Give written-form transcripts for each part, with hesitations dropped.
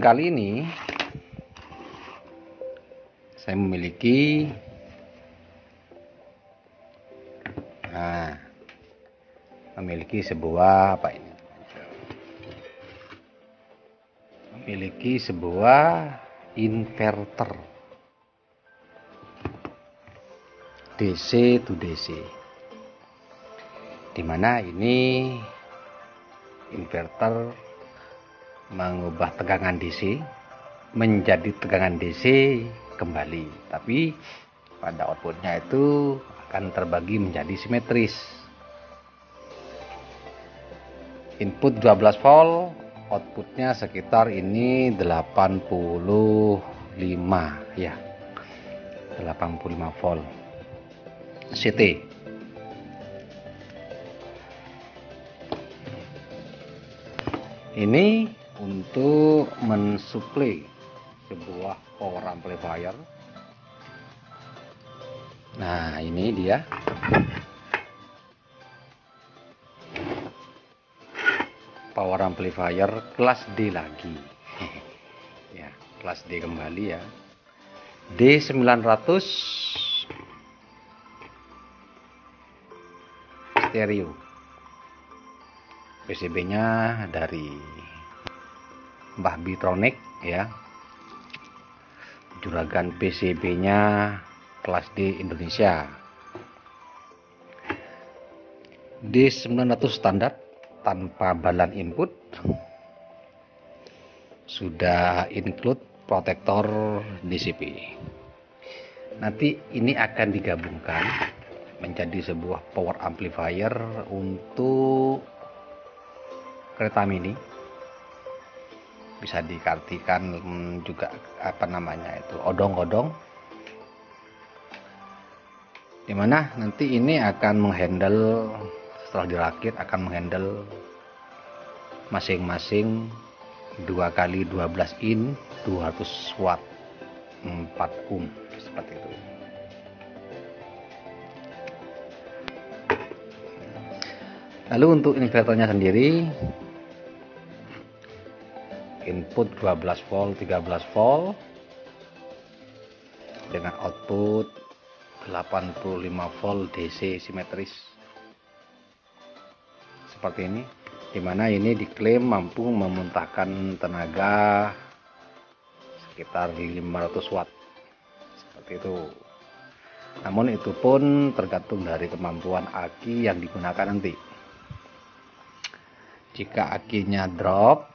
kali ini saya memiliki sebuah inverter DC to DC, dimana ini inverter mengubah tegangan DC menjadi tegangan DC kembali, tapi pada outputnya itu akan terbagi menjadi simetris. Input 12 volt, outputnya sekitar ini 85 ya, 85 volt CT. Ini untuk mensuplai sebuah power amplifier. Nah, ini dia. Power amplifier kelas D lagi. Ya, kelas D kembali ya. D900 stereo. PCB-nya dari Mbah Bitronic ya. Juragan PCB-nya kelas D Indonesia. D900 standar tanpa balan input. Sudah include protektor DCP. Nanti ini akan digabungkan menjadi sebuah power amplifier untuk kereta mini. Bisa diartikan juga odong-odong, dimana nanti ini akan menghandle, setelah dirakit akan menghandle masing-masing 2x12 in 200 watt 4 ohm seperti itu. Lalu untuk inverternya sendiri, input 12 volt 13 volt dengan output 85 volt DC simetris seperti ini, dimana ini diklaim mampu memuntahkan tenaga sekitar 500 watt seperti itu. Namun itu pun tergantung dari kemampuan aki yang digunakan nanti. Jika akinya drop,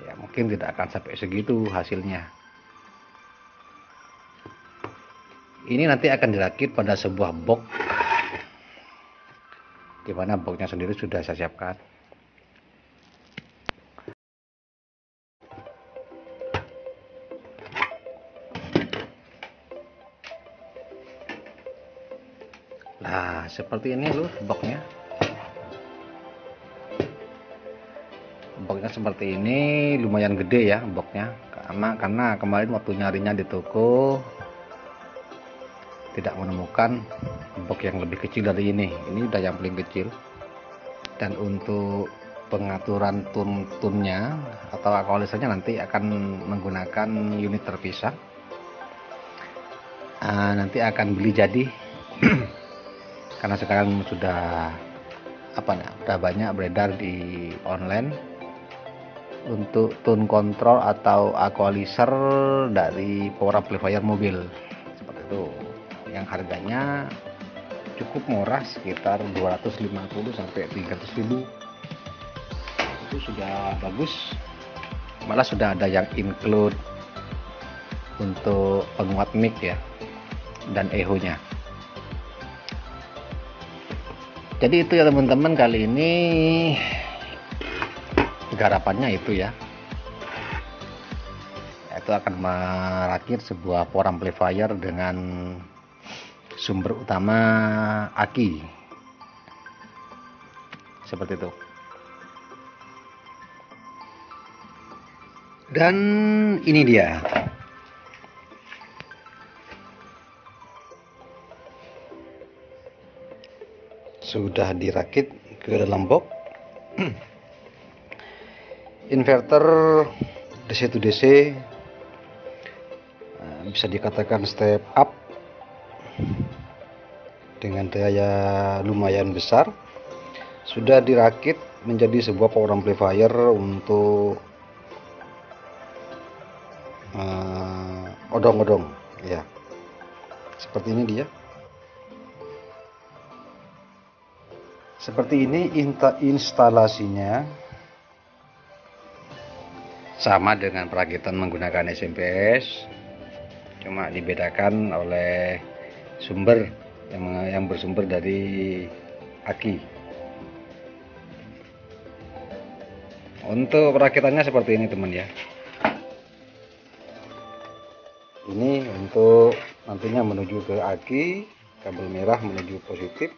ya mungkin tidak akan sampai segitu hasilnya. Ini nanti akan dirakit pada sebuah box, di mana boxnya sendiri sudah saya siapkan. Nah, seperti ini loh boxnya. Boxnya seperti ini, lumayan gede ya boxnya, karena kemarin waktu nyarinya di toko tidak menemukan box yang lebih kecil dari ini udah yang paling kecil. Dan untuk pengaturan tunnya atau equalizernya nanti akan menggunakan unit terpisah. Nanti akan beli jadi karena sekarang sudah banyak beredar di online untuk tune control atau equalizer dari power amplifier mobil seperti itu, yang harganya cukup murah, sekitar 250 sampai 300 ribu. Itu sudah bagus, malah sudah ada yang include untuk penguat mic ya dan echo nya. Jadi itu ya teman-teman, kali ini garapannya itu ya, itu akan merakit sebuah power amplifier dengan sumber utama aki seperti itu. Dan ini dia sudah dirakit ke dalam box. Inverter DC to DC, bisa dikatakan step up dengan daya lumayan besar. Sudah dirakit menjadi sebuah power amplifier untuk odong-odong ya, seperti ini dia. Seperti ini instalasinya, sama dengan perakitan menggunakan SMPS, cuma dibedakan oleh sumber yang bersumber dari aki. Untuk perakitannya seperti ini teman ya. Ini untuk nantinya menuju ke aki, kabel merah menuju positif,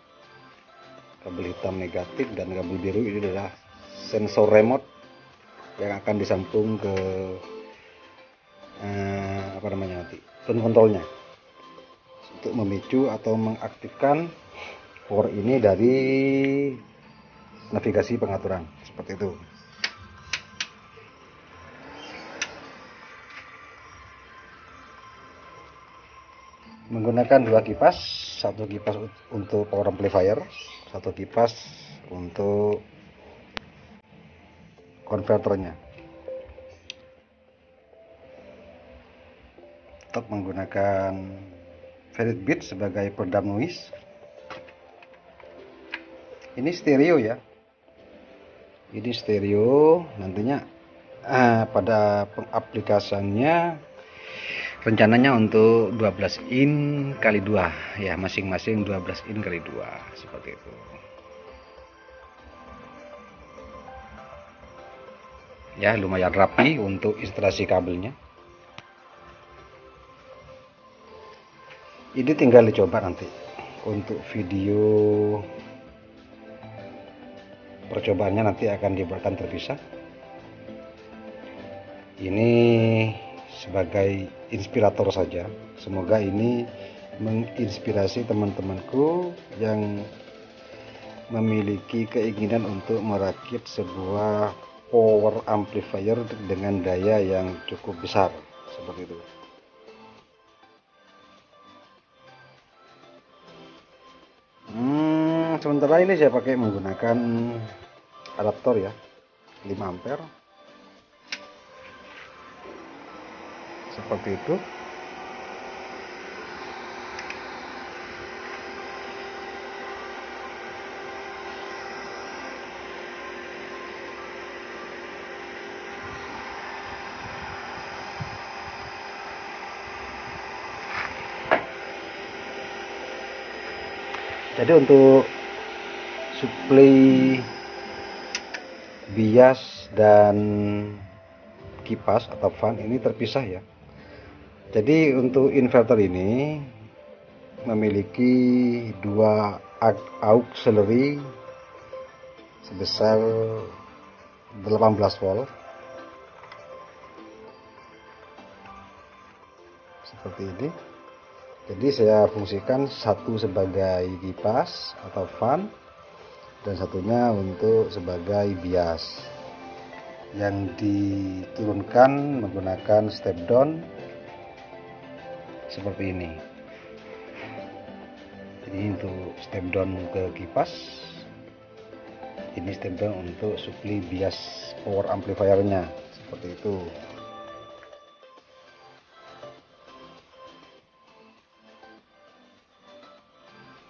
kabel hitam negatif, dan kabel biru ini adalah sensor remote yang akan disambung ke nanti tone controlnya untuk memicu atau mengaktifkan power ini dari navigasi pengaturan, seperti itu. Menggunakan dua kipas, satu kipas untuk power amplifier, satu kipas untuk konverternya. Tetap menggunakan Velvet Beat sebagai peredam noise. Ini stereo ya. Ini stereo, nantinya pada pengaplikasiannya rencananya untuk 12 in kali 2 ya, masing-masing 12 in kali 2 seperti itu. Ya, lumayan rapi untuk instalasi kabelnya. Ini tinggal dicoba nanti. Untuk video percobaannya nanti akan dibuatkan terpisah. Ini sebagai inspirator saja. Semoga ini menginspirasi teman-temanku yang memiliki keinginan untuk merakit sebuah power amplifier dengan daya yang cukup besar, seperti itu. Sementara ini saya pakai menggunakan adaptor ya, 5 ampere, seperti itu. Jadi untuk suplai bias dan kipas atau fan ini terpisah ya. Jadi untuk inverter ini memiliki dua auxiliary sebesar 18 volt seperti ini. Jadi saya fungsikan satu sebagai kipas atau fan dan satunya untuk sebagai bias yang diturunkan menggunakan step down seperti ini. Jadi untuk step down ke kipas, ini step down untuk suplai bias power amplifiernya, seperti itu.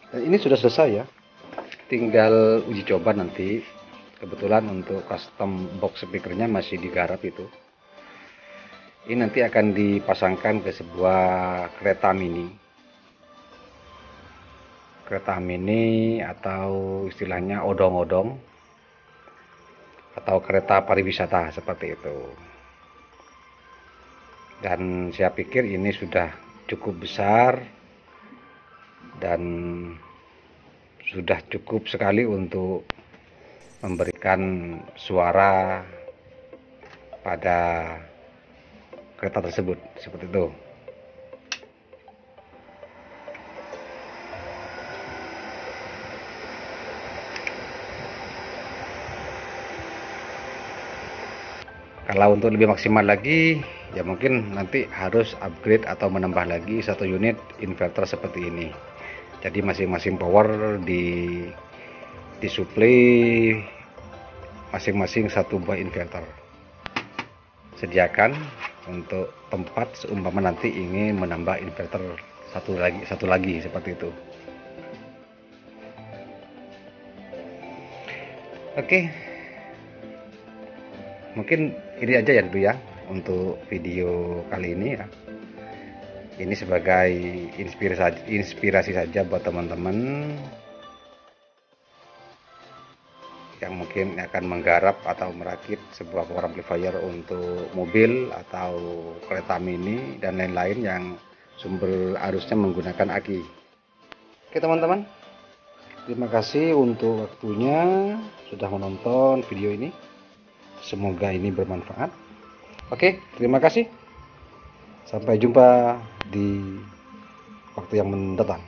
Dan ini sudah selesai ya, tinggal uji coba nanti. Kebetulan untuk custom box speakernya masih digarap itu. Ini nanti akan dipasangkan ke sebuah kereta mini atau istilahnya odong-odong atau kereta pariwisata, seperti itu. Dan saya pikir ini sudah cukup besar dan sudah cukup sekali untuk memberikan suara pada kereta tersebut, seperti itu. Kalau untuk lebih maksimal lagi, ya mungkin nanti harus upgrade atau menambah lagi satu unit inverter seperti ini. Jadi masing-masing power disuplai masing-masing satu buah inverter. Sediakan untuk tempat seumpama nanti ingin menambah inverter satu lagi seperti itu. Oke, mungkin ini aja ya dulu ya untuk video kali ini ya. Ini sebagai inspirasi saja buat teman-teman yang mungkin akan menggarap atau merakit sebuah power amplifier untuk mobil atau kereta mini dan lain-lain yang sumber arusnya menggunakan aki. Oke teman-teman, terima kasih untuk waktunya sudah menonton video ini. Semoga ini bermanfaat. Oke, terima kasih. Sampai jumpa di waktu yang mendatang.